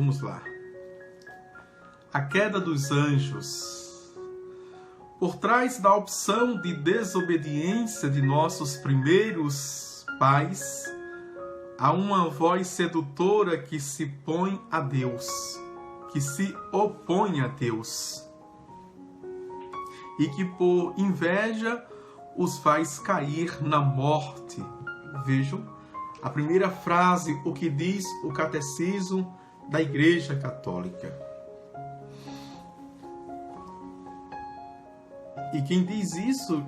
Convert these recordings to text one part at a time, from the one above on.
Vamos lá. A queda dos anjos. Por trás da opção de desobediência de nossos primeiros pais, há uma voz sedutora que se põe a Deus, que se opõe a Deus, e que por inveja os faz cair na morte. Vejam a primeira frase, o que diz o Catecismo da Igreja Católica. E quem diz isso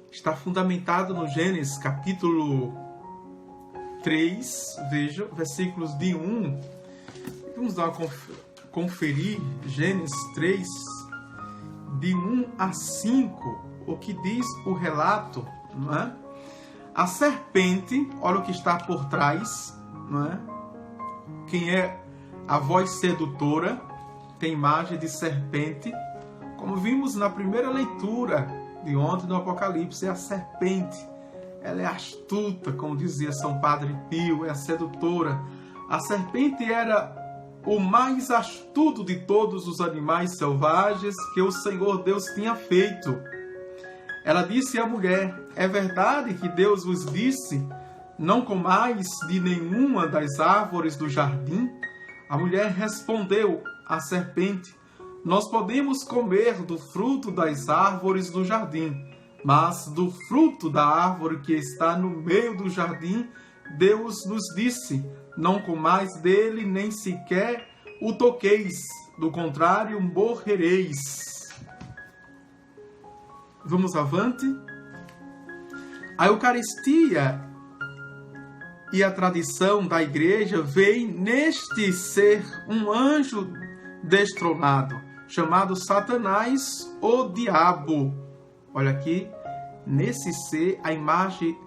está fundamentado no Gênesis, capítulo 3, vejam, versículos de 1. Vamos dar uma conferir, Gênesis 3, de 1 a 5, o que diz o relato, não é? A serpente, olha o que está por trás, não é? Quem é a voz sedutora, tem imagem de serpente, como vimos na primeira leitura de ontem do Apocalipse, é a serpente. Ela é astuta, como dizia São Padre Pio, é a sedutora. A serpente era o mais astuto de todos os animais selvagens que o Senhor Deus tinha feito. Ela disse à mulher: é verdade que Deus vos disse, não comais de nenhuma das árvores do jardim? A mulher respondeu à serpente: nós podemos comer do fruto das árvores do jardim, mas do fruto da árvore que está no meio do jardim, Deus nos disse, não comais dele, nem sequer o toqueis, do contrário morrereis. Vamos avante. A Eucaristia e a tradição da Igreja veem neste ser um anjo destronado, chamado Satanás ou Diabo. Olha aqui, nesse ser, a imagem,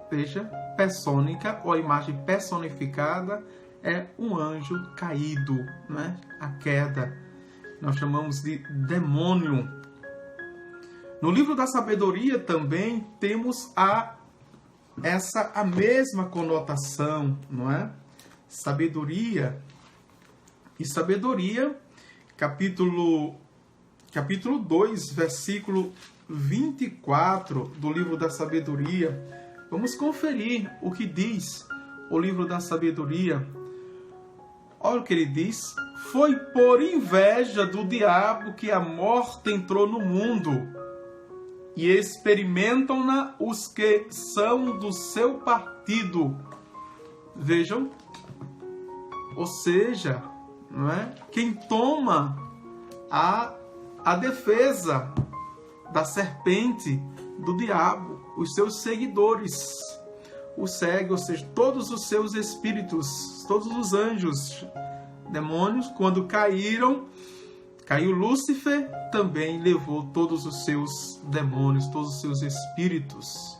veja, persônica, ou a imagem personificada, é um anjo caído, né? A queda. Nós chamamos de demônio. No livro da sabedoria também temos a mesma conotação, não é? Sabedoria. E sabedoria, capítulo 2, versículo 24 do livro da sabedoria. Vamos conferir o que diz o livro da sabedoria. Olha o que ele diz. Foi por inveja do diabo que a morte entrou no mundo, e experimentam-na os que são do seu partido. Vejam, ou seja, não é? Quem toma a defesa da serpente, do diabo, os seus seguidores, o segue, ou seja, todos os seus espíritos, todos os anjos, demônios, quando caiu Lúcifer, também levou todos os seus demônios, todos os seus espíritos.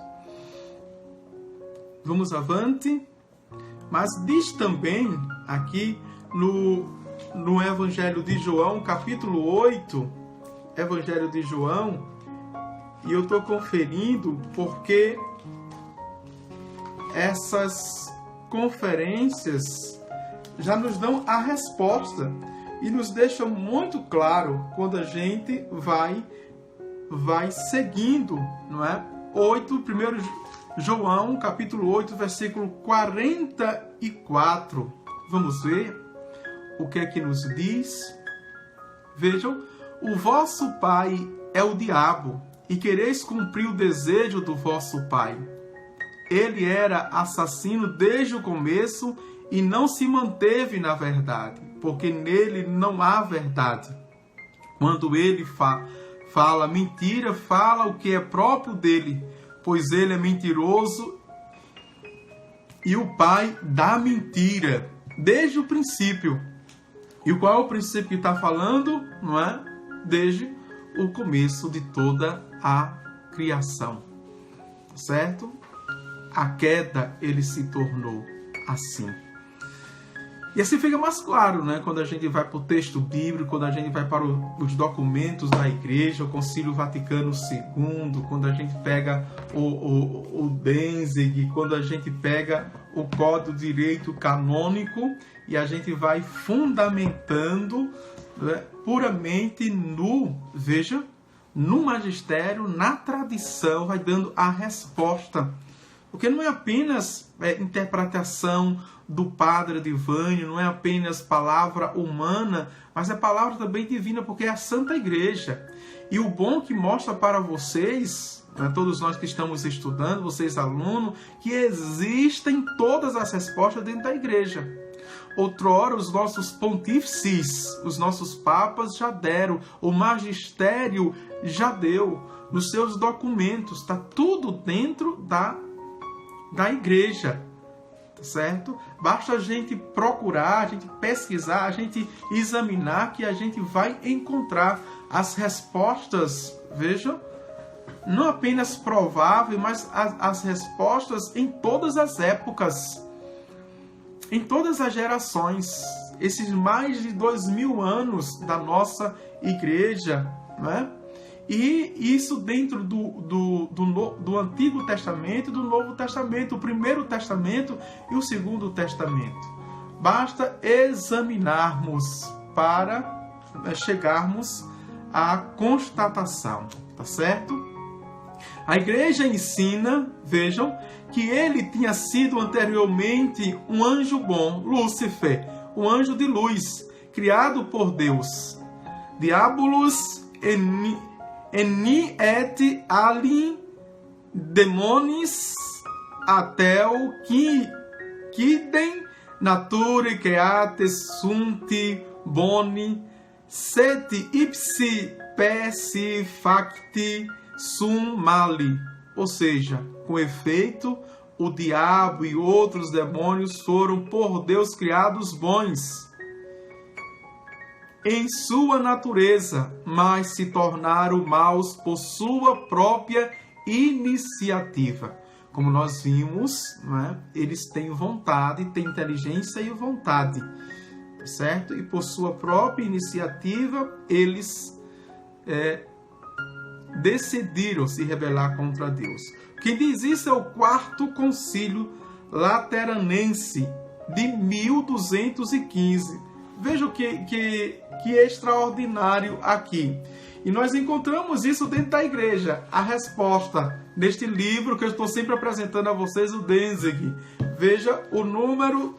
Vamos avante. Mas diz também aqui no Evangelho de João, capítulo 8, Evangelho de João, e eu estou conferindo porque essas conferências já nos dão a resposta e nos deixam muito claro quando a gente vai seguindo, não é? 1 João, capítulo 8, versículo 44. Vamos ver o que é que nos diz. Vejam, o vosso pai é o diabo, e quereis cumprir o desejo do vosso pai. Ele era assassino desde o começo e não se manteve na verdade, porque nele não há verdade. Quando ele fala mentira, fala o que é próprio dele, pois ele é mentiroso e o pai da mentira, desde o princípio. E qual é o princípio que está falando? Não é? Desde o começo de toda a criação. Certo? A queda, ele se tornou assim. E assim fica mais claro, né? Quando a gente vai para o texto bíblico, quando a gente vai para os documentos da igreja, o Concílio Vaticano II, quando a gente pega o Danzig, quando a gente pega o Código de Direito Canônico, e a gente vai fundamentando, né, puramente no magistério, na tradição, vai dando a resposta. Porque não é apenas interpretação do Padre Adivânio, não é apenas palavra humana, mas é palavra também divina, porque é a Santa Igreja. E o bom que mostra para vocês, né, todos nós que estamos estudando, vocês alunos, que existem todas as respostas dentro da Igreja. Outrora, os nossos pontífices, os nossos papas já deram, o magistério já deu, nos seus documentos, está tudo dentro da Igreja, tá certo? Basta a gente procurar, a gente pesquisar, a gente examinar, que a gente vai encontrar as respostas, vejam, não apenas prováveis, mas as respostas em todas as épocas, em todas as gerações, esses mais de 2000 anos da nossa igreja, né? E isso dentro do Antigo Testamento e do Novo Testamento, o Primeiro Testamento e o Segundo Testamento. Basta examinarmos para chegarmos à constatação, tá certo? A igreja ensina, vejam, que ele tinha sido anteriormente um anjo bom, Lúcifer, um anjo de luz, criado por Deus. Diabolus eni et alin demonis atel quidem nature create sunt boni set ipsi persi facti sum mali. Ou seja, com efeito, o diabo e outros demônios foram por Deus criados bons em sua natureza, mas se tornaram maus por sua própria iniciativa. Como nós vimos, né, eles têm vontade, têm inteligência e vontade, certo? E por sua própria iniciativa, eles decidiram se rebelar contra Deus. Quem diz isso é o Quarto Concílio Lateranense de 1215. Veja que extraordinário aqui. E nós encontramos isso dentro da igreja. A resposta neste livro que eu estou sempre apresentando a vocês, o Danzig. Veja o número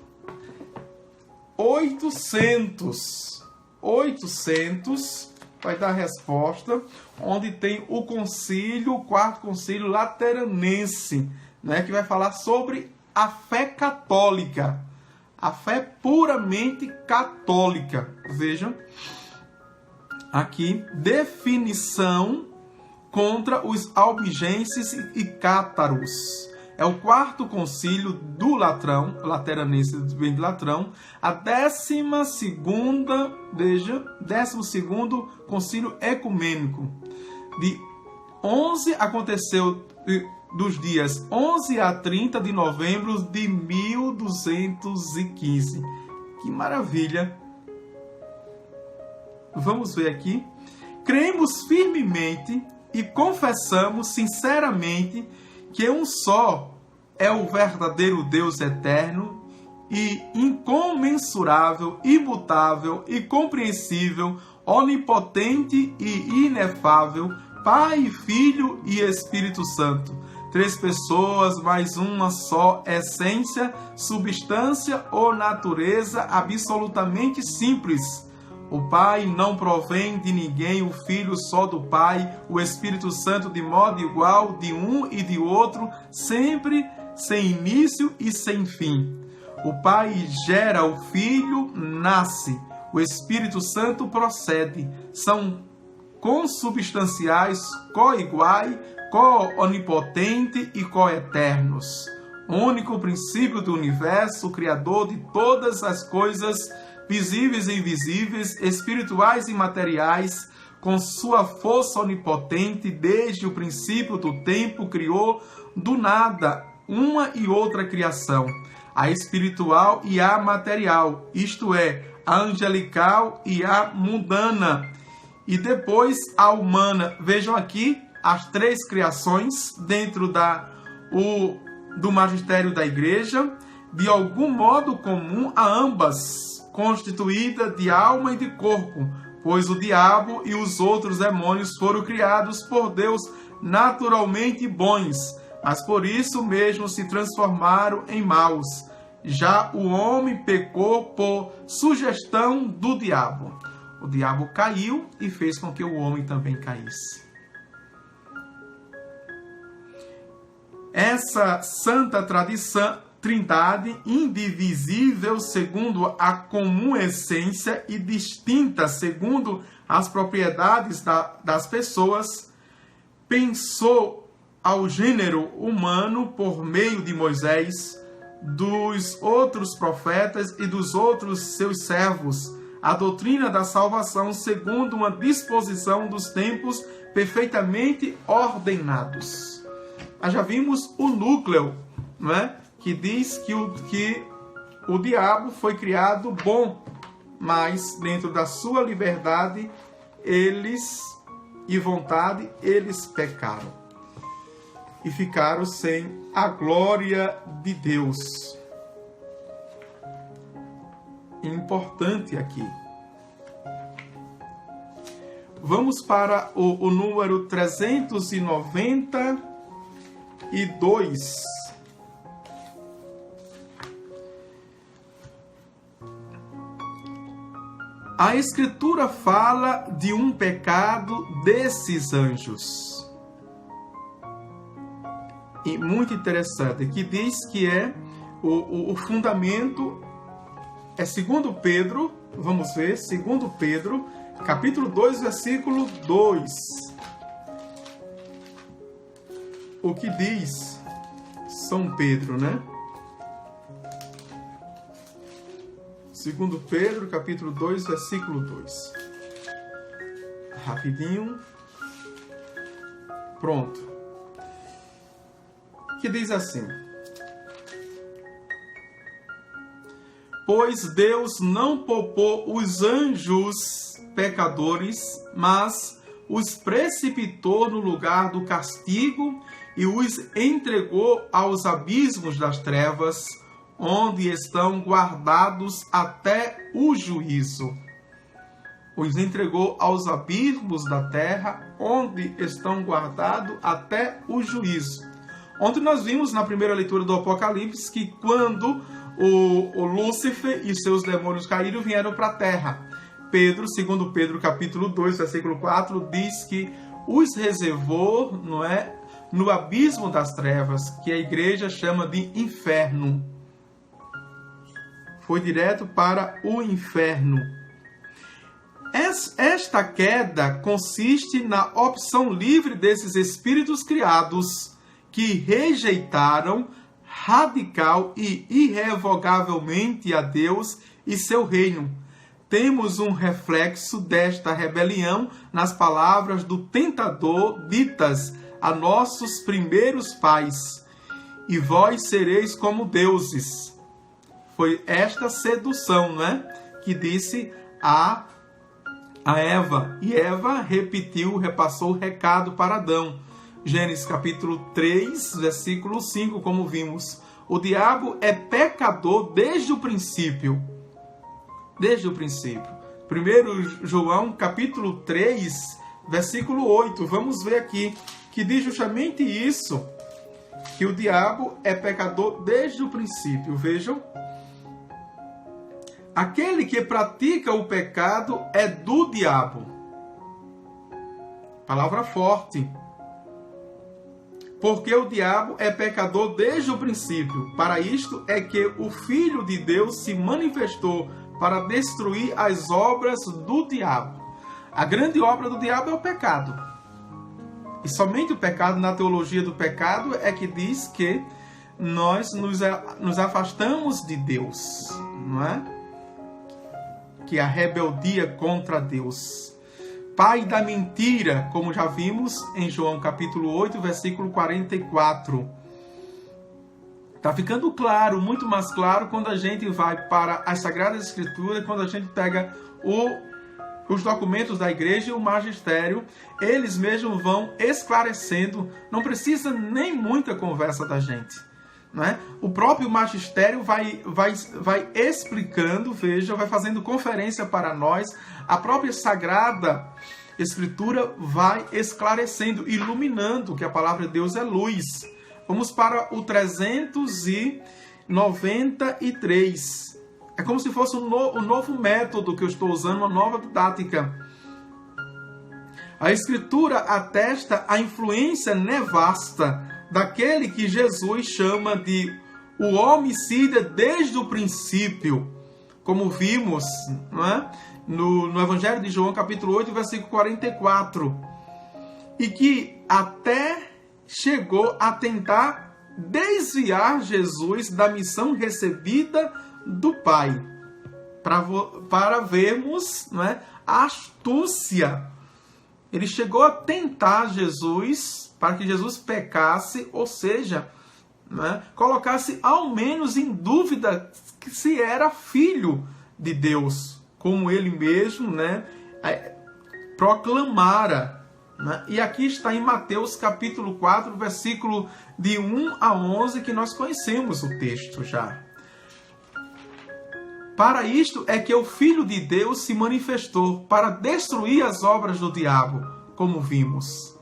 800. 800 vai dar a resposta, onde tem o concílio, o Quarto Concílio Lateranense, né, que vai falar sobre a fé católica. A fé puramente católica. Vejam aqui, definição contra os albigenses e cátaros. É o Quarto Concílio do Latrão, Lateranense do Latrão, a 12ª, veja, 12º Concílio Ecumênico. Aconteceu dos dias 11 a 30 de novembro de 1215. Que maravilha! Vamos ver aqui. Cremos firmemente e confessamos sinceramente que um só é o verdadeiro Deus eterno e incomensurável, imutável e compreensível, onipotente e inefável, Pai, Filho e Espírito Santo. 3 pessoas, mais uma só essência, substância ou natureza absolutamente simples. O Pai não provém de ninguém, o Filho só do Pai, o Espírito Santo de modo igual, de um e de outro, sempre sem início e sem fim. O Pai gera, o Filho nasce, o Espírito Santo procede. São consubstanciais, co-iguais, co-onipotente e co-eternos. Único princípio do universo, criador de todas as coisas visíveis e invisíveis, espirituais e materiais, com sua força onipotente, desde o princípio do tempo, criou do nada uma e outra criação. a espiritual e a material, isto é, a angelical e a mundana, e depois a humana. Vejam aqui as três criações dentro do magistério da igreja, de algum modo comum a ambas, constituída de alma e de corpo, pois o diabo e os outros demônios foram criados por Deus naturalmente bons, mas por isso mesmo se transformaram em maus. Já o homem pecou por sugestão do diabo. O diabo caiu e fez com que o homem também caísse. Essa santa tradição, trindade indivisível segundo a comum essência e distinta segundo as propriedades das pessoas, pensou ao gênero humano por meio de Moisés, dos outros profetas e dos outros seus servos, a doutrina da salvação segundo uma disposição dos tempos perfeitamente ordenados. Nós já vimos o núcleo, não é? Que diz que o diabo foi criado bom, mas dentro da sua liberdade e vontade, eles pecaram e ficaram sem a glória de Deus. Importante aqui. Vamos para o número 392. A Escritura fala de um pecado desses anjos. E muito interessante, que diz que é o fundamento, é 2 Pedro, vamos ver, 2 Pedro, capítulo 2, versículo 2. O que diz São Pedro, né? 2 Pedro, capítulo 2, versículo 2. Rapidinho. Pronto. Que diz assim: pois Deus não poupou os anjos pecadores, mas os precipitou no lugar do castigo e os entregou aos abismos das trevas, onde estão guardados até o juízo. Os entregou aos abismos da terra, onde estão guardados até o juízo. Ontem nós vimos na primeira leitura do Apocalipse que quando o Lúcifer e seus demônios caíram, vieram para a terra. Pedro, 2 Pedro capítulo 2, versículo 4, diz que os reservou, não é, no abismo das trevas, que a igreja chama de inferno. Foi direto para o inferno. Esta queda consiste na opção livre desses espíritos criados que rejeitaram radical e irrevogavelmente a Deus e seu reino. Temos um reflexo desta rebelião nas palavras do tentador ditas a nossos primeiros pais: e vós sereis como deuses. Foi esta sedução, né, que disse a Eva. E Eva repassou o recado para Adão. Gênesis capítulo 3, versículo 5, como vimos. O diabo é pecador desde o princípio. Desde o princípio. 1 João capítulo 3, versículo 8. Vamos ver aqui, que diz justamente isso, que o diabo é pecador desde o princípio. Vejam. Aquele que pratica o pecado é do diabo. Palavra forte. Porque o diabo é pecador desde o princípio. Para isto é que o Filho de Deus se manifestou, para destruir as obras do diabo. A grande obra do diabo é o pecado. E somente o pecado, na teologia do pecado, é que diz que nós nos afastamos de Deus, não é? Que é a rebeldia contra Deus. Pai da mentira, como já vimos em João capítulo 8, versículo 44. Está ficando claro, muito mais claro, quando a gente vai para as Sagradas Escrituras, quando a gente pega os documentos da igreja e o magistério, eles mesmos vão esclarecendo, não precisa nem muita conversa da gente. Né? O próprio magistério vai explicando, veja, vai fazendo conferência para nós, a própria Sagrada Escritura vai esclarecendo, iluminando que a palavra de Deus é luz. Vamos para o 393. É como se fosse um novo método que eu estou usando, uma nova didática. A Escritura atesta a influência nevasta daquele que Jesus chama de o homicida desde o princípio, como vimos, não é? no Evangelho de João, capítulo 8, versículo 44, e que até chegou a tentar desviar Jesus da missão recebida do Pai, para vermos, não é, a astúcia. Ele chegou a tentar Jesus para que Jesus pecasse, ou seja, né, colocasse ao menos em dúvida que se era filho de Deus, como ele mesmo, né, proclamara. Né? E aqui está em Mateus capítulo 4, versículo de 1 a 11, que nós conhecemos o texto já. Para isto é que o Filho de Deus se manifestou, para destruir as obras do diabo, como vimos.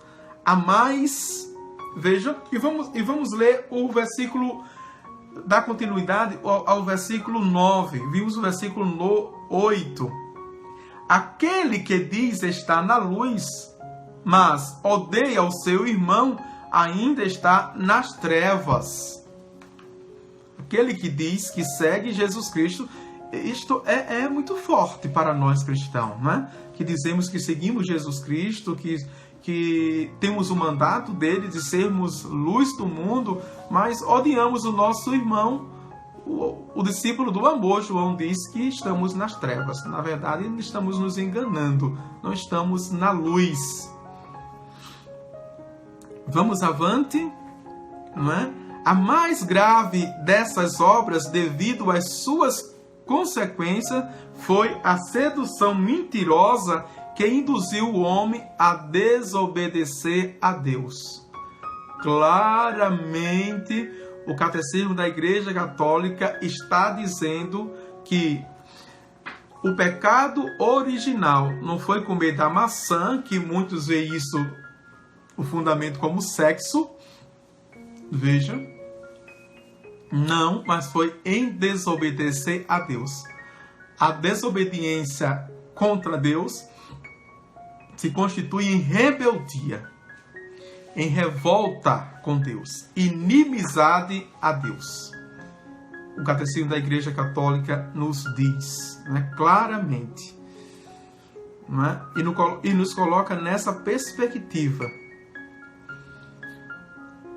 A mais, veja, e vamos ler o versículo, da continuidade ao versículo 9. Vimos o versículo 8. Aquele que diz estar na luz, mas odeia o seu irmão, ainda está nas trevas. Aquele que diz que segue Jesus Cristo, isto é muito forte para nós cristãos, né? Que dizemos que seguimos Jesus Cristo, que temos o mandato dele de sermos luz do mundo, mas odiamos o nosso irmão. O discípulo do amor, João, diz que estamos nas trevas. Na verdade, estamos nos enganando, não estamos na luz. Vamos avante, não é? A mais grave dessas obras, devido às suas consequências, foi a sedução mentirosa que induziu o homem a desobedecer a Deus. Claramente, o Catecismo da Igreja Católica está dizendo que o pecado original não foi comer da maçã, que muitos veem isso, o fundamento, como sexo. Veja. Não, mas foi em desobedecer a Deus. A desobediência contra Deus se constitui em rebeldia, em revolta com Deus, inimizade a Deus. O Catecismo da Igreja Católica nos diz, né, claramente, né, e nos coloca nessa perspectiva.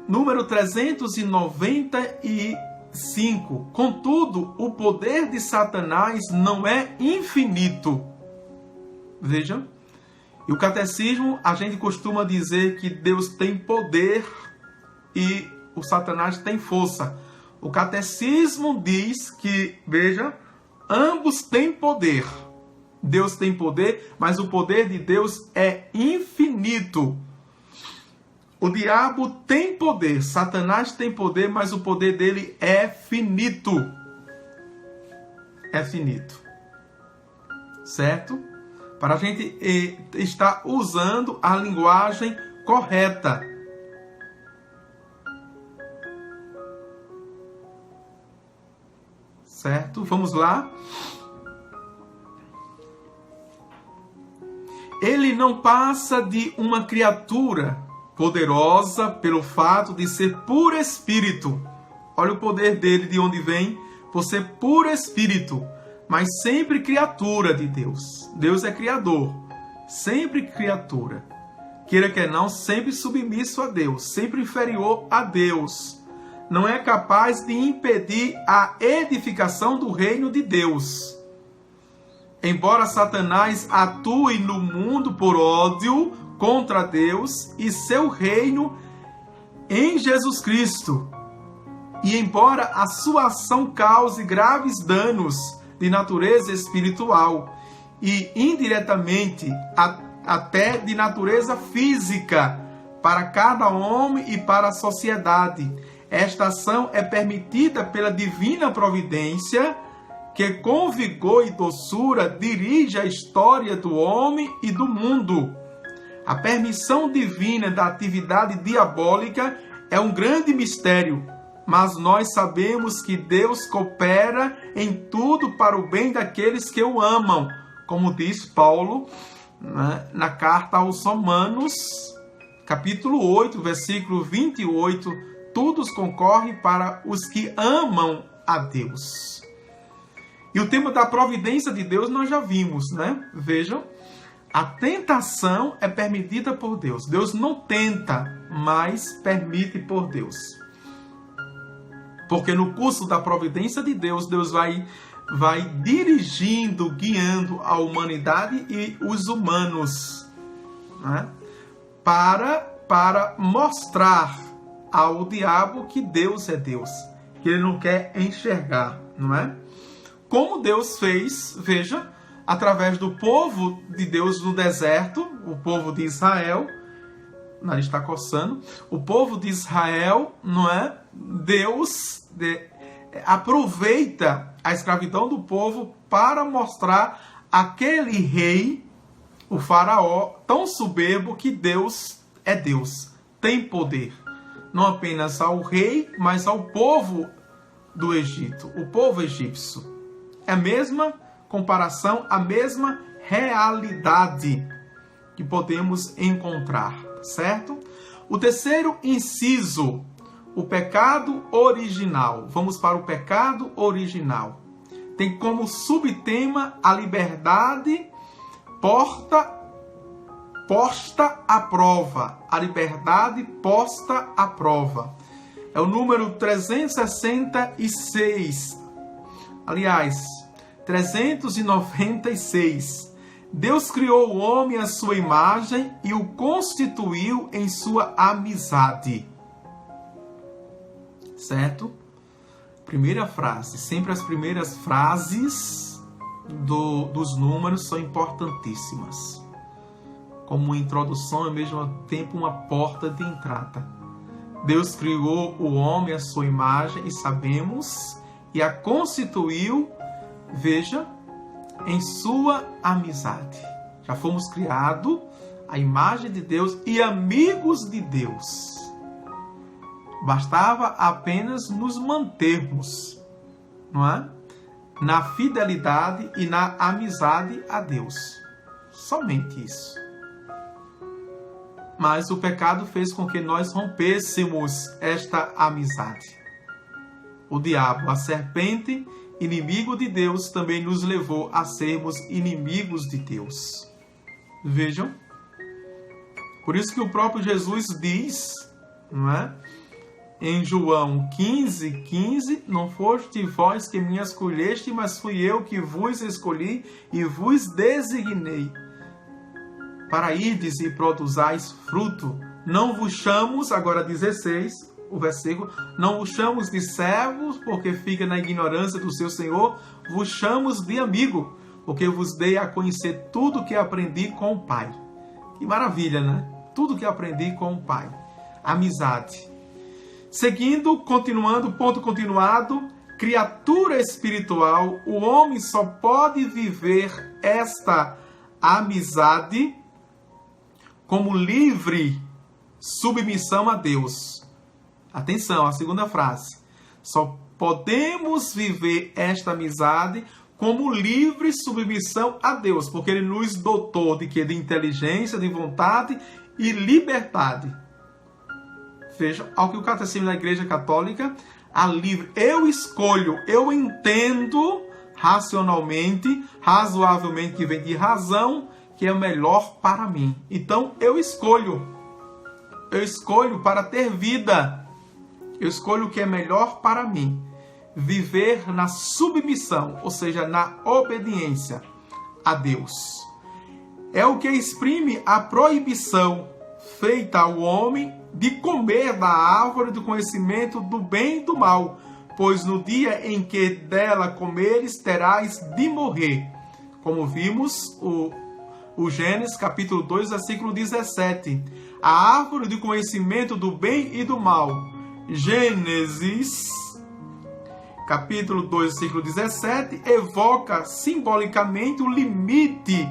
Número 395. Contudo, o poder de Satanás não é infinito. Vejam. E o catecismo, a gente costuma dizer que Deus tem poder e o Satanás tem força. O catecismo diz que, veja, ambos têm poder. Deus tem poder, mas o poder de Deus é infinito. O diabo tem poder, Satanás tem poder, mas o poder dele é finito. É finito. Certo? Para a gente estar usando a linguagem correta. Certo? Vamos lá. Ele não passa de uma criatura poderosa pelo fato de ser puro espírito. Olha o poder dele, de onde vem, por ser puro espírito, mas sempre criatura de Deus. Deus é criador, sempre criatura. Queira que não, sempre submisso a Deus, sempre inferior a Deus. Não é capaz de impedir a edificação do reino de Deus. Embora Satanás atue no mundo por ódio contra Deus e seu reino em Jesus Cristo. E embora a sua ação cause graves danos de natureza espiritual e indiretamente até de natureza física para cada homem e para a sociedade, esta ação é permitida pela divina providência que com vigor e doçura dirige a história do homem e do mundo. A permissão divina da atividade diabólica é um grande mistério, mas nós sabemos que Deus coopera em tudo para o bem daqueles que o amam, como diz Paulo, né, na carta aos Romanos, capítulo 8, versículo 28, tudo concorre para os que amam a Deus. E o tema da providência de Deus nós já vimos, né? Vejam, a tentação é permitida por Deus. Deus não tenta, mas permite por Deus. Porque no curso da providência de Deus, Deus vai dirigindo, guiando a humanidade e os humanos, né? Para mostrar ao diabo que Deus é Deus, que ele não quer enxergar, não é? Como Deus fez, veja, através do povo de Deus no deserto, o povo de Israel, o nariz está coçando, o povo de Israel, não é? Deus aproveita a escravidão do povo para mostrar aquele rei, o faraó, tão soberbo que Deus é Deus, tem poder. Não apenas ao rei, mas ao povo do Egito, o povo egípcio. É a mesma comparação, a mesma realidade que podemos encontrar, certo? O terceiro inciso, o pecado original. Vamos para o pecado original. Tem como subtema a liberdade posta à prova. A liberdade posta à prova. É o número 366. Aliás, 396. Deus criou o homem à sua imagem e o constituiu em sua amizade. Certo? Primeira frase. Sempre as primeiras frases dos números são importantíssimas. Como introdução, ao mesmo tempo uma porta de entrada. Deus criou o homem à sua imagem e sabemos, e a constituiu, veja, em sua amizade. Já fomos criados à imagem de Deus e amigos de Deus. Bastava apenas nos mantermos, não é? Na fidelidade e na amizade a Deus. Somente isso. Mas o pecado fez com que nós rompêssemos esta amizade. O diabo, a serpente, inimigo de Deus, também nos levou a sermos inimigos de Deus. Vejam. Por isso que o próprio Jesus diz, não é? Em João 15:15, não foste vós que me escolheste, mas fui eu que vos escolhi e vos designei, para irdes e produzais fruto. Não vos chamos, agora 16, o versículo, não vos chamos de servos, porque fica na ignorância do seu Senhor, vos chamos de amigo, porque vos dei a conhecer tudo que aprendi com o Pai. Que maravilha, né? Tudo que aprendi com o Pai. Amizade. Seguindo, continuando, ponto continuado, criatura espiritual, o homem só pode viver esta amizade como livre submissão a Deus. Atenção, a segunda frase. Só podemos viver esta amizade como livre submissão a Deus, porque Ele nos dotou de quê? De inteligência, de vontade e liberdade. Veja, ao que o Catecismo da Igreja Católica, a livre. Eu escolho, eu entendo racionalmente, razoavelmente, que vem de razão, que é o melhor para mim. Então, eu escolho para ter vida. Eu escolho o que é melhor para mim. Viver na submissão, ou seja, na obediência a Deus. É o que exprime a proibição feita ao homem de comer da árvore do conhecimento do bem e do mal, pois no dia em que dela comeres, terás de morrer. Como vimos, o Gênesis, capítulo 2, versículo 17. A árvore do conhecimento do bem e do mal. Gênesis, capítulo 2, versículo 17, evoca simbolicamente o limite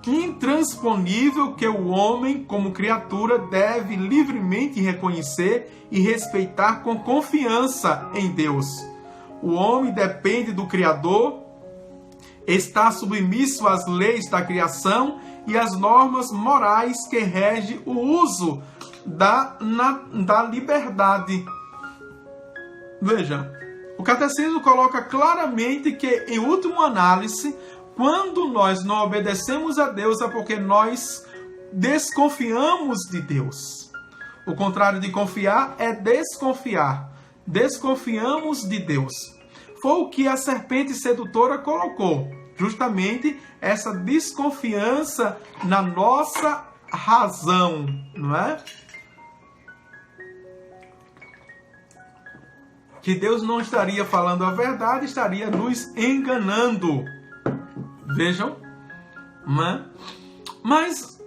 intransponível que o homem, como criatura, deve livremente reconhecer e respeitar com confiança em Deus. O homem depende do Criador, está submisso às leis da criação e às normas morais que regem o uso da liberdade. Veja, o catecismo coloca claramente que, em última análise, quando nós não obedecemos a Deus é porque nós desconfiamos de Deus. O contrário de confiar é desconfiar. Desconfiamos de Deus. Foi o que a serpente sedutora colocou. Justamente essa desconfiança na nossa razão, não é? Que Deus não estaria falando a verdade, estaria nos enganando. Vejam, né? Mas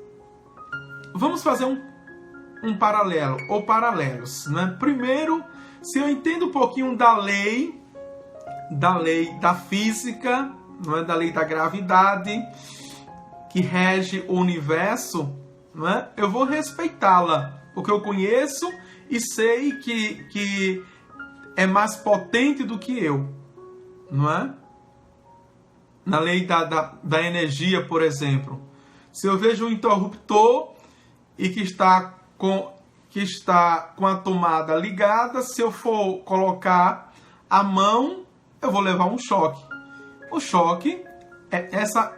vamos fazer um paralelo, ou paralelos, né? Primeiro, se eu entendo um pouquinho da lei da física, não é? Da lei da gravidade, que rege o universo, não é? Eu vou respeitá-la, porque eu conheço e sei que é mais potente do que eu, não é? Na lei da energia, por exemplo. Se eu vejo um interruptor e que está com a tomada ligada, se eu for colocar a mão, eu vou levar um choque. O choque, essa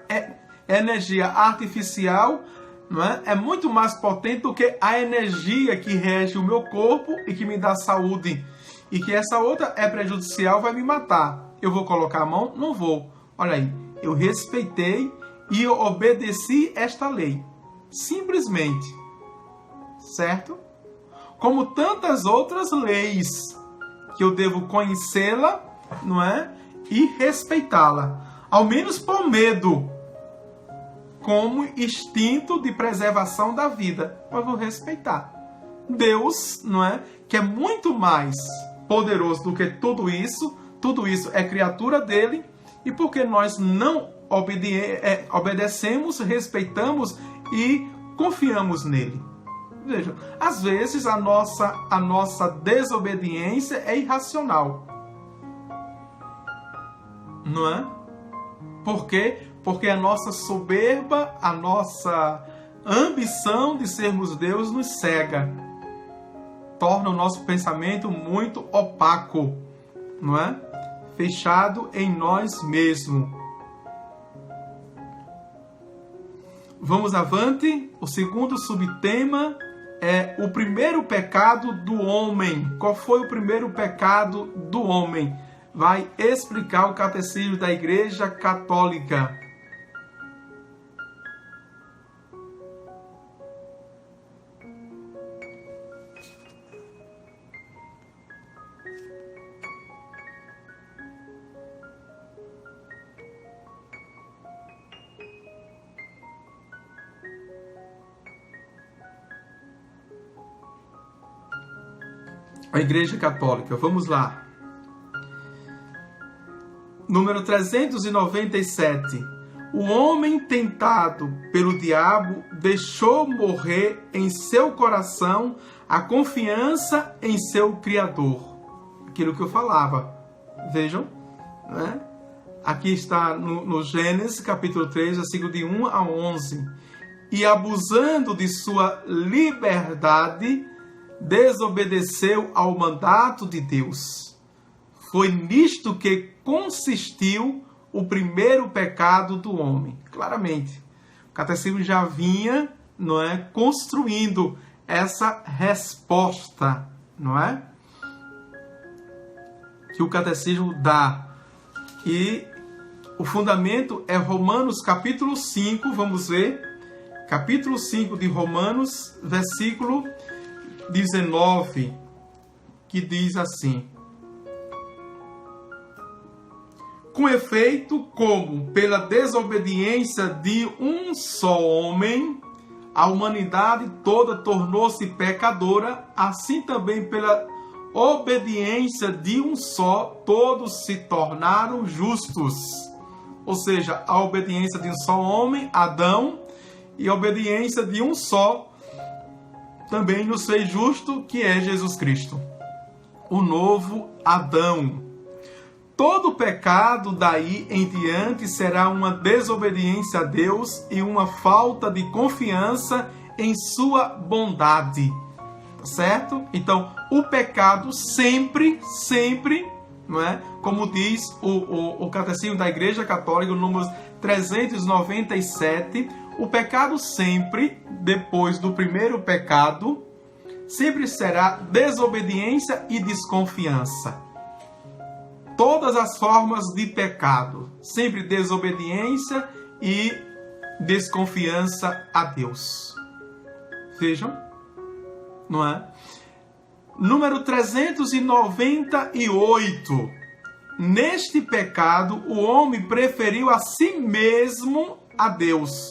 energia artificial, não é? É muito mais potente do que a energia que rege o meu corpo e que me dá saúde. E que essa outra é prejudicial, vai me matar. Eu vou colocar a mão? Não vou. Olha aí, eu respeitei e eu obedeci esta lei. Simplesmente. Certo? Como tantas outras leis que eu devo conhecê-la, não é? E respeitá-la. Ao menos por medo. Como instinto de preservação da vida. Mas vou respeitar. Deus, não é? Que é muito mais poderoso do que tudo isso é criatura dele, e porque nós não obedecemos, respeitamos e confiamos nele. Veja, às vezes a nossa desobediência é irracional. Não é? Por quê? Porque a nossa soberba, a nossa ambição de sermos Deus nos cega. Torna o nosso pensamento muito opaco, não é? Fechado em nós mesmos. Vamos avante. O segundo subtema é o primeiro pecado do homem. Qual foi o primeiro pecado do homem? Vai explicar o Catecismo da Igreja Católica. A Igreja Católica, vamos lá. Número 397. O homem tentado pelo diabo deixou morrer em seu coração a confiança em seu Criador. Aquilo que eu falava. Vejam, né? Aqui está no Gênesis, capítulo 3, versículo de 1 a 11. E abusando de sua liberdade, desobedeceu ao mandato de Deus. Foi nisto que consistiu o primeiro pecado do homem. Claramente, o catecismo já vinha, não é, construindo essa resposta, não é? Que o catecismo dá. E o fundamento é Romanos capítulo 5, vamos ver. Capítulo 5 de Romanos, versículo 19, que diz assim: com efeito, como pela desobediência de um só homem, a humanidade toda tornou-se pecadora, assim também pela obediência de um só, todos se tornaram justos. Ou seja, a obediência de um só homem, Adão, e a obediência de um só também nos fez justo, que é Jesus Cristo, o novo Adão. Todo pecado daí em diante será uma desobediência a Deus e uma falta de confiança em sua bondade. Certo? Então, o pecado sempre, não é? Como diz o Catecismo da Igreja Católica, o número 397, o pecado sempre, depois do primeiro pecado, sempre será desobediência e desconfiança. Todas as formas de pecado, sempre desobediência e desconfiança a Deus. Vejam, não é? Número 398. Neste pecado, o homem preferiu a si mesmo a Deus,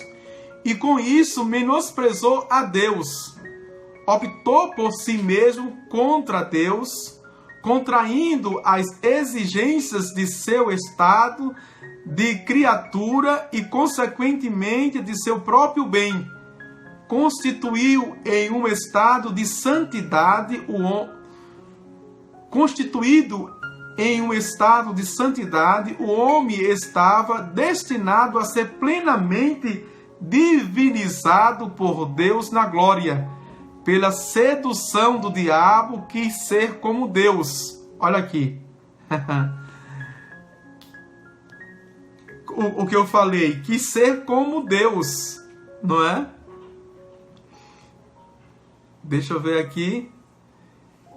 e com isso menosprezou a Deus. Optou por si mesmo contra Deus, contraindo as exigências de seu estado de criatura e, consequentemente, de seu próprio bem. Constituiu em um estado de santidade o homem estava destinado a ser plenamente divinizado por Deus na glória. Pela sedução do diabo, quis ser como Deus. Olha aqui. o que eu falei, quis ser como Deus, não é? Deixa eu ver aqui.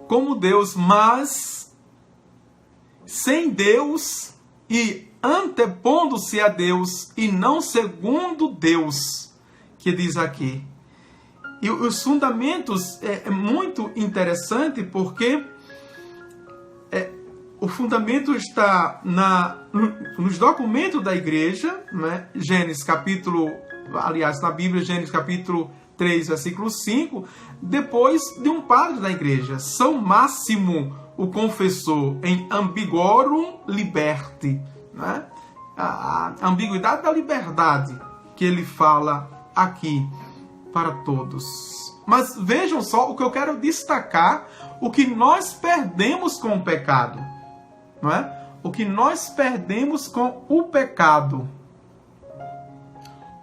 Como Deus, mas sem Deus e antepondo-se a Deus e não segundo Deus, que diz aqui. E os fundamentos é muito interessante, porque o fundamento está nos documentos da igreja, né? Gênesis capítulo, aliás, na Bíblia, Gênesis capítulo 3, versículo 5, depois de um padre da igreja, São Máximo, o confessor, em Ambiguorum Liberti, né? A ambiguidade da liberdade que ele fala aqui para todos. Mas vejam só o que eu quero destacar, o que nós perdemos com o pecado, não é? O que nós perdemos com o pecado,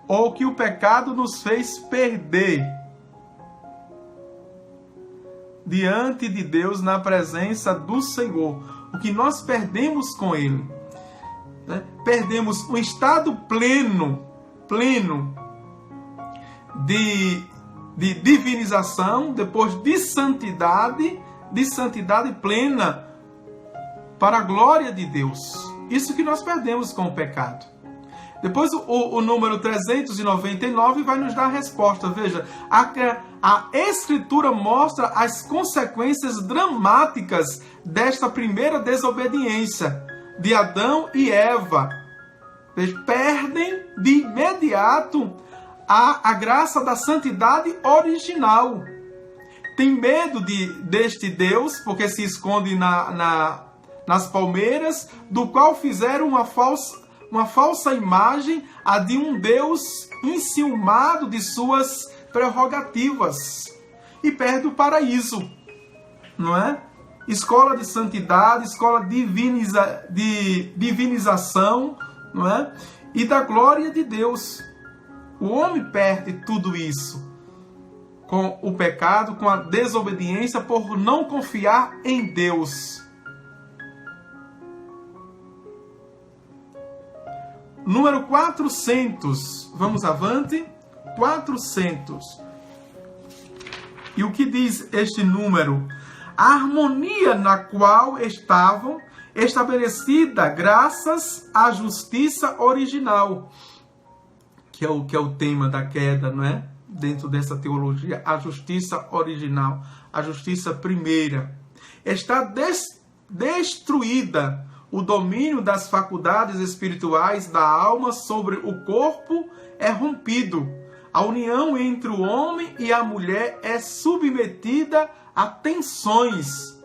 ou o que o pecado nos fez perder diante de Deus, na presença do Senhor. O que nós perdemos com Ele, né? Perdemos um estado pleno de divinização, depois de santidade plena para a glória de Deus. Isso que nós perdemos com o pecado. Depois o número 399 vai nos dar a resposta. Veja, a Escritura mostra as consequências dramáticas desta primeira desobediência de Adão e Eva. Eles perdem de imediato a graça da santidade original. Tem medo deste Deus, porque se esconde nas palmeiras, do qual fizeram uma falsa imagem, a de um Deus enciumado de suas prerrogativas. E perde o paraíso, não é? Escola de santidade, escola de divinização, não é? E da glória de Deus. O homem perde tudo isso com o pecado, com a desobediência, por não confiar em Deus. Número 400. Vamos avante. 400. E o que diz este número? A harmonia na qual estavam estabelecida graças à justiça original, que é o tema da queda, não é? Dentro dessa teologia, a justiça original, a justiça primeira. Está destruída o domínio das faculdades espirituais da alma sobre o corpo é rompido. A união entre o homem e a mulher é submetida a tensões.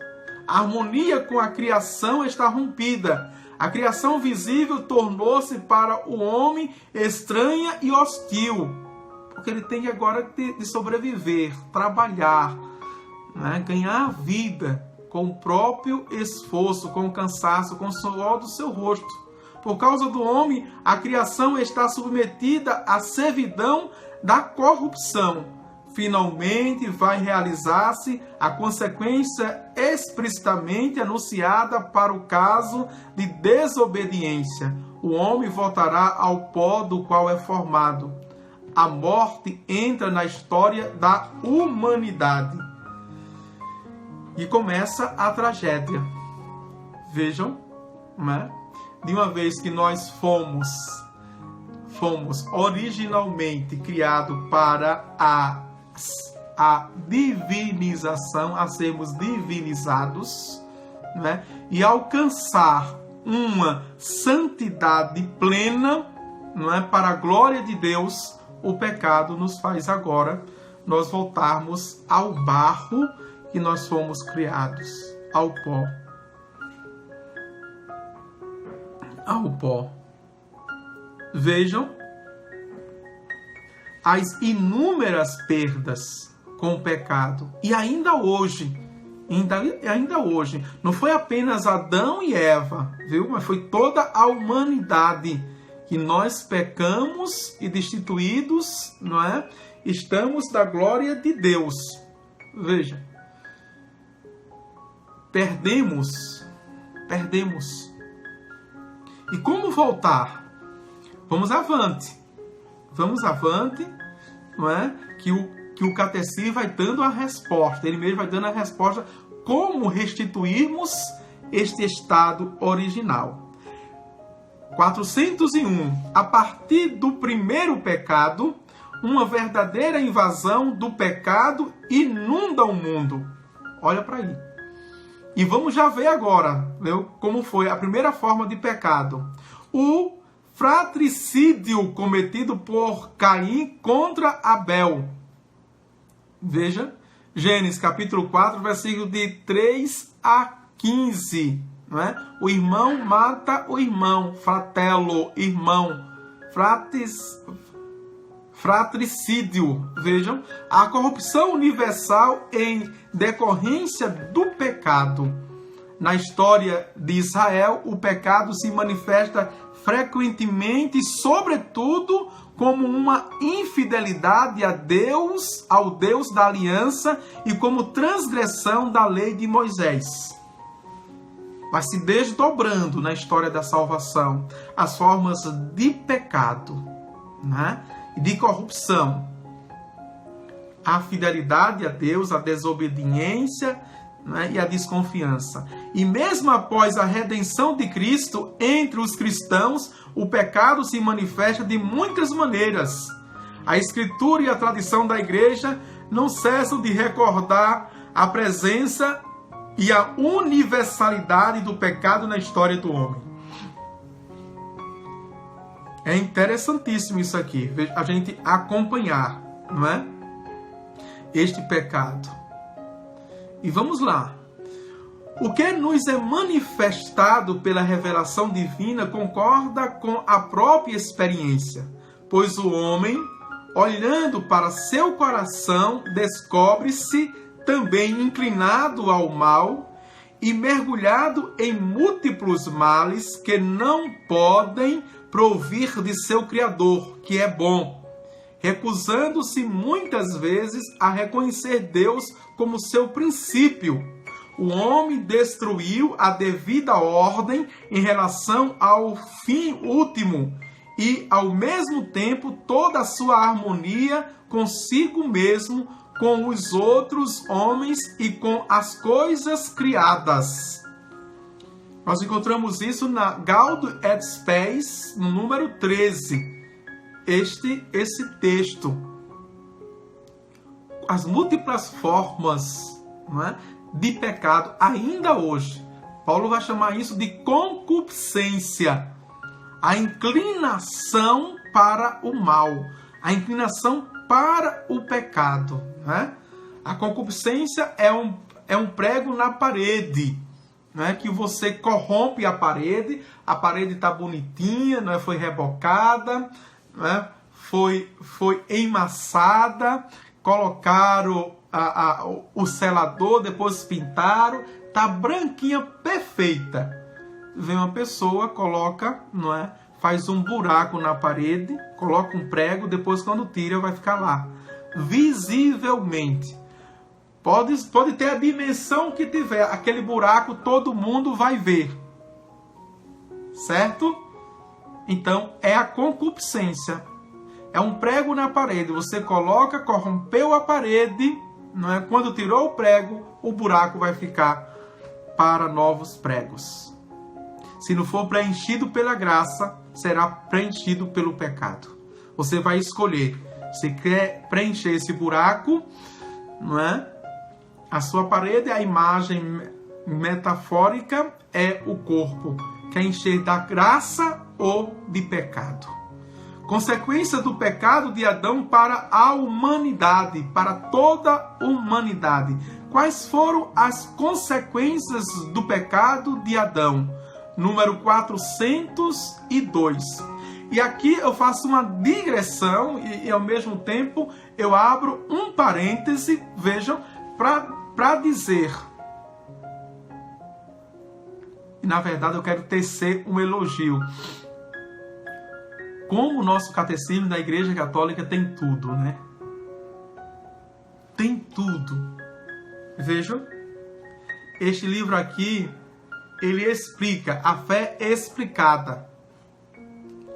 A harmonia com a criação está rompida. A criação visível tornou-se para o homem estranha e hostil, porque ele tem agora de sobreviver, trabalhar, né? Ganhar vida com o próprio esforço, com o cansaço, com o suor do seu rosto. Por causa do homem, a criação está submetida à servidão da corrupção. Finalmente vai realizar-se a consequência explicitamente anunciada para o caso de desobediência. O homem voltará ao pó do qual é formado. A morte entra na história da humanidade. E começa a tragédia. Vejam, né? De uma vez que nós fomos originalmente criados para a divinização, a sermos divinizados, né? E alcançar uma santidade plena, não é? Para a glória de Deus, o pecado nos faz agora nós voltarmos ao barro que nós fomos criados, ao pó. Ao pó. Vejam as inúmeras perdas com o pecado. E ainda hoje, não foi apenas Adão e Eva, viu? Mas foi toda a humanidade que nós pecamos e destituídos, não é? Estamos da glória de Deus. Veja. Perdemos. E como voltar? Vamos avante, não é? Que o catecismo vai dando a resposta, ele mesmo vai dando a resposta como restituirmos este estado original. 401. A partir do primeiro pecado, uma verdadeira invasão do pecado inunda o mundo. Olha para aí. E vamos já ver agora, viu, como foi a primeira forma de pecado. O fratricídio cometido por Caim contra Abel. Veja, Gênesis capítulo 4, versículo de 3 a 15. Não é? O irmão mata o irmão, fratello, irmão, fratricídio. Vejam, a corrupção universal em decorrência do pecado. Na história de Israel, o pecado se manifesta frequentemente, sobretudo, como uma infidelidade a Deus, ao Deus da aliança, e como transgressão da lei de Moisés. Vai se desdobrando na história da salvação as formas de pecado, né? E de corrupção. A fidelidade a Deus, a desobediência, né? E a desconfiança. E mesmo após a redenção de Cristo entre os cristãos, o pecado se manifesta de muitas maneiras. A Escritura e a tradição da Igreja não cessam de recordar a presença e a universalidade do pecado na história do homem. É interessantíssimo isso aqui, a gente acompanhar, não é? Este pecado. E vamos lá. O que nos é manifestado pela revelação divina concorda com a própria experiência, pois o homem, olhando para seu coração, descobre-se também inclinado ao mal e mergulhado em múltiplos males que não podem provir de seu Criador, que é bom, recusando-se muitas vezes a reconhecer Deus como seu princípio. O homem destruiu a devida ordem em relação ao fim último e, ao mesmo tempo, toda a sua harmonia consigo mesmo, com os outros homens e com as coisas criadas. Nós encontramos isso na Gaudium et Spes, no número 13. Esse texto. As múltiplas formas, não é? De pecado ainda hoje. Paulo vai chamar isso de concupiscência. A inclinação para o mal. A inclinação para o pecado. Né? A concupiscência é um prego na parede. Né? Que você corrompe a parede está bonitinha, não é? Foi rebocada, né? Foi emassada, colocaram o selador, depois pintaram, tá branquinha, perfeita. Vem uma pessoa, coloca, não é? Faz um buraco na parede, coloca um prego, depois quando tira vai ficar lá. Visivelmente. Pode ter a dimensão que tiver, aquele buraco todo mundo vai ver. Certo? Então, é a concupiscência. É um prego na parede. Você coloca, corrompeu a parede, não é? Quando tirou o prego, o buraco vai ficar para novos pregos. Se não for preenchido pela graça, será preenchido pelo pecado. Você vai escolher. Se quer preencher esse buraco, não é? A sua parede, a imagem metafórica é o corpo. Quer encher da graça ou de pecado? Consequência do pecado de Adão para a humanidade, para toda a humanidade. Quais foram as consequências do pecado de Adão? Número 402. E aqui eu faço uma digressão e ao mesmo tempo eu abro um parêntese, vejam, para dizer. E na verdade eu quero tecer um elogio. Como o nosso catecismo da Igreja Católica tem tudo, né? Tem tudo. Vejam, este livro aqui, ele explica a fé explicada.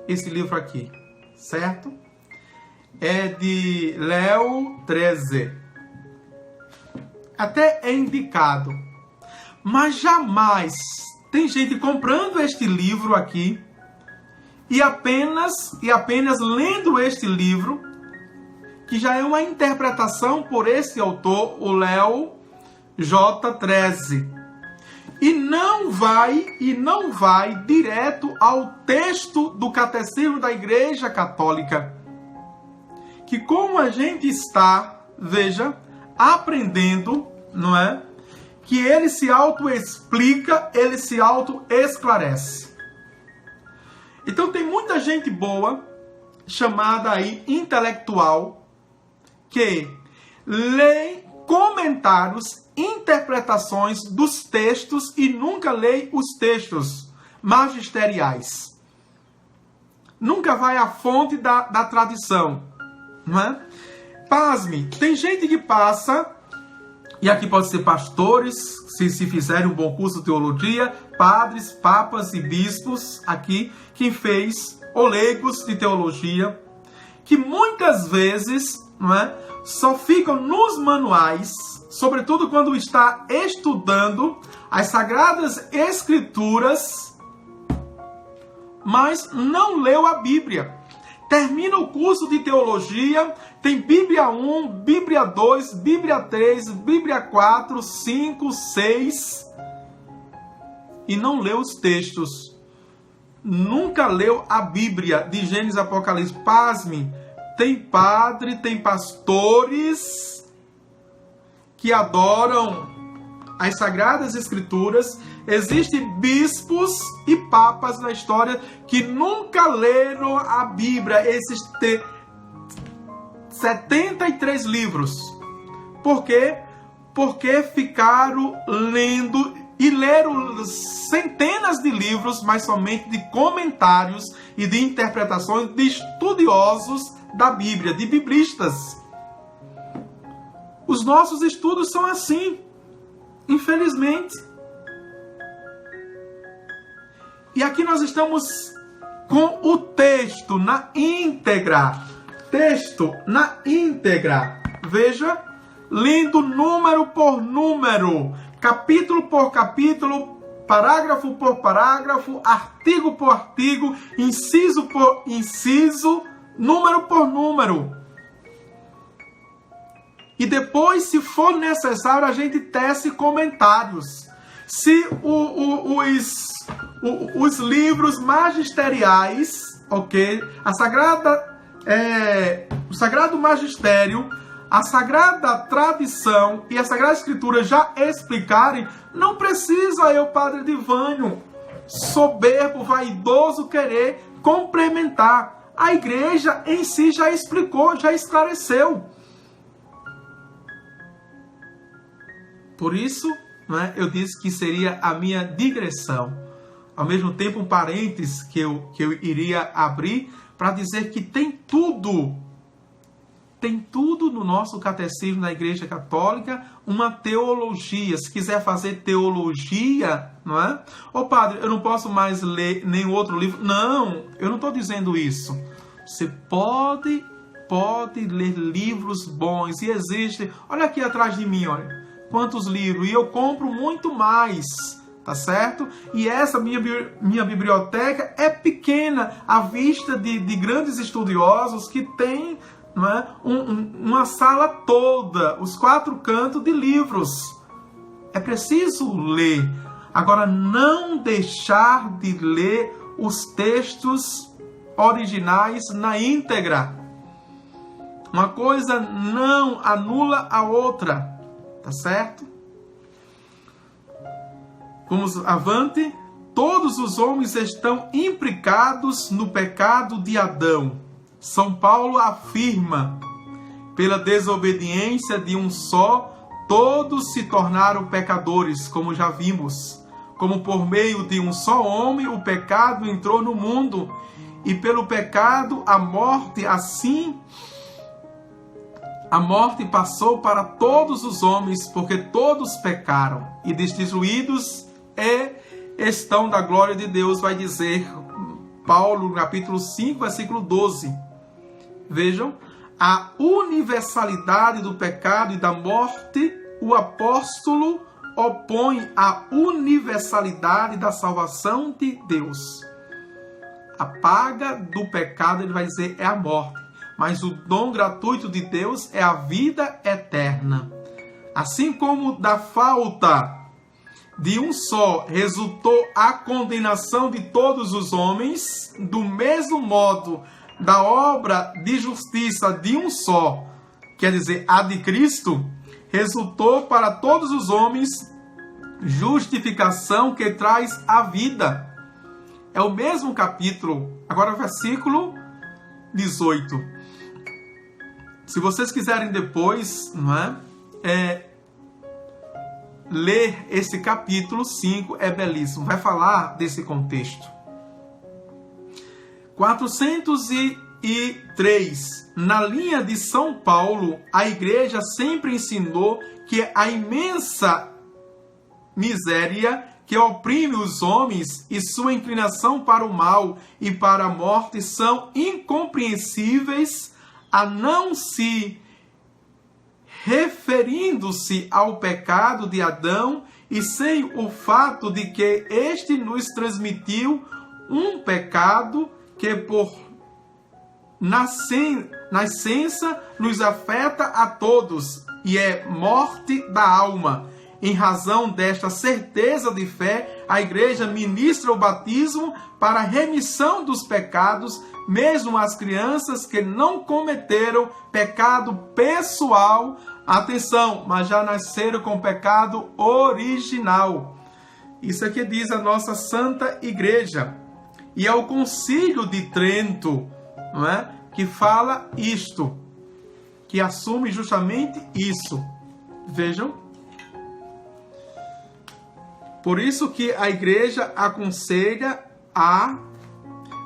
Esse livro aqui, certo? É de Léo XIII. Até é indicado. Mas jamais tem gente comprando este livro aqui e apenas lendo este livro, que já é uma interpretação por esse autor, o Léo XIII. E não vai direto ao texto do Catecismo da Igreja Católica. Que como a gente está, veja, aprendendo, não é? Que ele se auto-explica, ele se auto-esclarece. Então tem muita gente boa, chamada aí intelectual, que lê comentários, interpretações dos textos e nunca lê os textos magisteriais. Nunca vai à fonte da tradição. Não é? Pasme, tem gente que passa, e aqui pode ser pastores, se fizerem um bom curso de teologia, padres, papas e bispos, aqui, quem fez, ou leigos de teologia, que muitas vezes, não é, só ficam nos manuais, sobretudo quando está estudando as Sagradas Escrituras, mas não leu a Bíblia. Termina o curso de teologia, tem Bíblia 1, Bíblia 2, Bíblia 3, Bíblia 4, 5, 6 e não leu os textos. Nunca leu a Bíblia de Gênesis, Apocalipse. Pasme, tem padre, tem pastores que adoram as Sagradas Escrituras. Existem bispos e papas na história que nunca leram a Bíblia, esses 73 livros. Por quê? Porque ficaram lendo e leram centenas de livros, mas somente de comentários e de interpretações de estudiosos da Bíblia, de biblistas. Os nossos estudos são assim, infelizmente. E aqui nós estamos com o texto na íntegra. Texto na íntegra. Veja, lendo número por número, capítulo por capítulo, parágrafo por parágrafo, artigo por artigo, inciso por inciso, número por número. e depois, se for necessário, a gente tece comentários. Se os livros magisteriais, ok? O Sagrado Magistério, a Sagrada Tradição e a Sagrada Escritura já explicarem, não precisa eu, Padre Divânio, soberbo, vaidoso, querer complementar. A igreja em si já explicou, já esclareceu. Por isso, né, eu disse que seria a minha digressão. Ao mesmo tempo, um parênteses que eu iria abrir para dizer que tem tudo no nosso catecismo da Igreja Católica, uma teologia. Se quiser fazer teologia, não é? Ô padre, eu não posso mais ler nenhum outro livro. Não, eu não estou dizendo isso. Você pode ler livros bons. E existe, olha aqui atrás de mim, olha, quantos livros. E eu compro muito mais, tá certo? E essa minha biblioteca é pequena, à vista de grandes estudiosos que têm, não é, uma sala toda, os 4 cantos de livros. É preciso ler. Agora, não deixar de ler os textos originais na íntegra. Uma coisa não anula a outra, tá certo? Vamos avante. Todos os homens estão implicados no pecado de Adão. São Paulo afirma, pela desobediência de um só, todos se tornaram pecadores, como já vimos. Como por meio de um só homem, o pecado entrou no mundo, e pelo pecado a morte, assim, a morte passou para todos os homens, porque todos pecaram, e destituídos estão da glória de Deus, vai dizer Paulo, no capítulo 5, versículo 12. Vejam, a universalidade do pecado e da morte, o apóstolo opõe à universalidade da salvação de Deus. A paga do pecado, ele vai dizer, é a morte. Mas o dom gratuito de Deus é a vida eterna. Assim como da falta de um só resultou a condenação de todos os homens, do mesmo modo, da obra de justiça de um só, quer dizer, a de Cristo, resultou para todos os homens justificação que traz a vida. É o mesmo capítulo, agora versículo 18. Se vocês quiserem depois, não é, ler esse capítulo 5, é belíssimo, vai falar desse contexto. 403. Na linha de São Paulo, a igreja sempre ensinou que a imensa miséria que oprime os homens e sua inclinação para o mal e para a morte são incompreensíveis, a não se referindo-se ao pecado de Adão e sem o fato de que este nos transmitiu um pecado que por nascença nos afeta a todos e é morte da alma. Em razão desta certeza de fé, a igreja ministra o batismo para a remissão dos pecados, mesmo as crianças que não cometeram pecado pessoal, atenção, mas já nasceram com pecado original. Isso é que diz a nossa Santa Igreja. E é o Concílio de Trento, não é, que fala isto, que assume justamente isso. Vejam. Por isso que a igreja aconselha a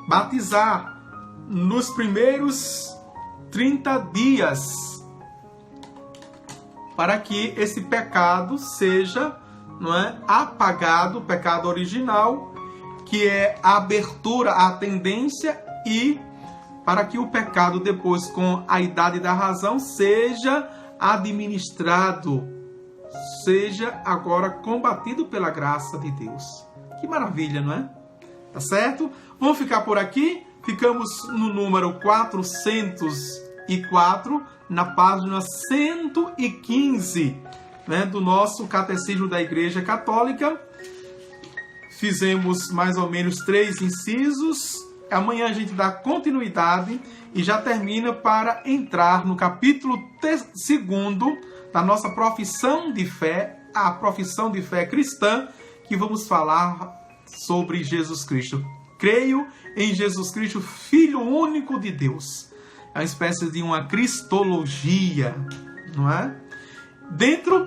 batizar nos primeiros 30 dias, para que esse pecado seja, não é, apagado, o pecado original, que é a abertura à tendência, e para que o pecado depois, com a idade da razão, seja administrado, seja agora combatido pela graça de Deus. Que maravilha, não é? Tá certo? Vamos ficar por aqui. Ficamos no número 404 na página 115, né, do nosso Catecismo da Igreja Católica. Fizemos mais ou menos 3 incisos. Amanhã a gente dá continuidade e já termina para entrar no capítulo 2º da nossa profissão de fé, a profissão de fé cristã, que vamos falar sobre Jesus Cristo. Creio em Jesus Cristo, Filho único de Deus. É uma espécie de uma cristologia, não é?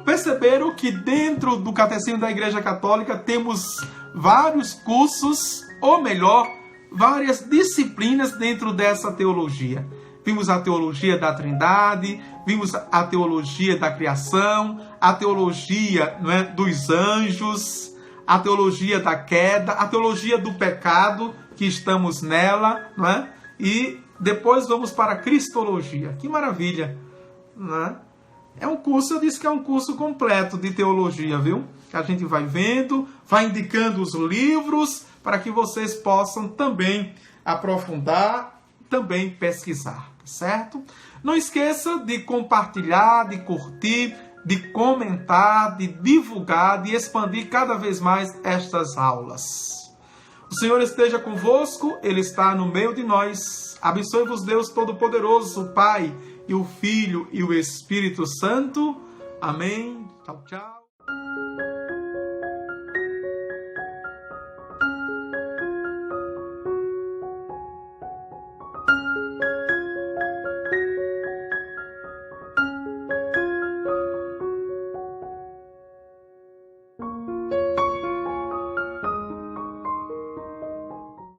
Perceberam que dentro do Catecismo da Igreja Católica temos vários cursos, ou melhor, várias disciplinas dentro dessa teologia. Vimos a teologia da Trindade, vimos a teologia da criação, a teologia, não é, dos anjos, a teologia da queda, a teologia do pecado, que estamos nela, não é? E depois vamos para a cristologia. Que maravilha, não é? É um curso, eu disse que é um curso completo de teologia, viu? Que a gente vai vendo, vai indicando os livros para que vocês possam também aprofundar, também pesquisar, certo? Não esqueça de compartilhar, de curtir, de comentar, de divulgar, de expandir cada vez mais estas aulas. O Senhor esteja convosco, Ele está no meio de nós. Abençoe-vos Deus Todo-Poderoso, o Pai, e o Filho e o Espírito Santo. Amém. Tchau, tchau.